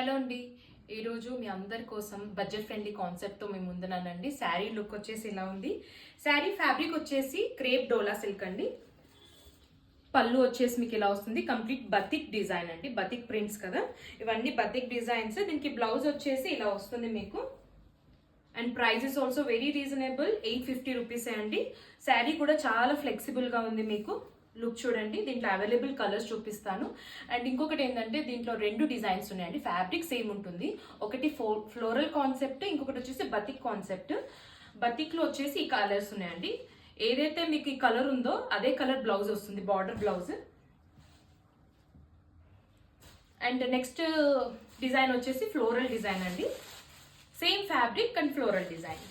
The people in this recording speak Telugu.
హలో అండి, ఈరోజు మీ అందరి కోసం బడ్జెట్ ఫ్రెండ్లీ కాన్సెప్ట్తో మేము ముందున్నానండి. శారీ లుక్ వచ్చేసి ఇలా ఉంది. శారీ ఫ్యాబ్రిక్ వచ్చేసి క్రేప్ డోలా సిల్క్ అండి. పళ్ళు వచ్చేసి మీకు ఇలా వస్తుంది. కంప్లీట్ బతిక్ డిజైన్ అండి, బతిక్ ప్రింట్స్ కదా, ఇవన్నీ బతిక్ డిజైన్స్. దీనికి బ్లౌజ్ వచ్చేసి ఇలా వస్తుంది మీకు. And prices also very reasonable, 850 రూపీసే అండి. శారీ కూడా చాలా ఫ్లెక్సిబుల్గా ఉంది. మీకు లుక్ చూడండి, దీంట్లో అవైలబుల్ కలర్స్ చూపిస్తాను. అండ్ ఇంకొకటి ఏంటంటే దీంట్లో 2 డిజైన్స్ ఉన్నాయండి. ఫ్యాబ్రిక్ సేమ్ ఉంటుంది, ఒకటి ఫ్లోరల్ కాన్సెప్ట్, ఇంకొకటి వచ్చేసి బతిక్ కాన్సెప్ట్. బతిక్లో వచ్చేసి ఈ కలర్స్ ఉన్నాయండి. ఏదైతే మీకు ఈ కలర్ ఉందో అదే కలర్ బ్లౌజ్ వస్తుంది, border blouse. And next design వచ్చేసి ఫ్లోరల్ డిజైన్ అండి. Same fabric and floral design.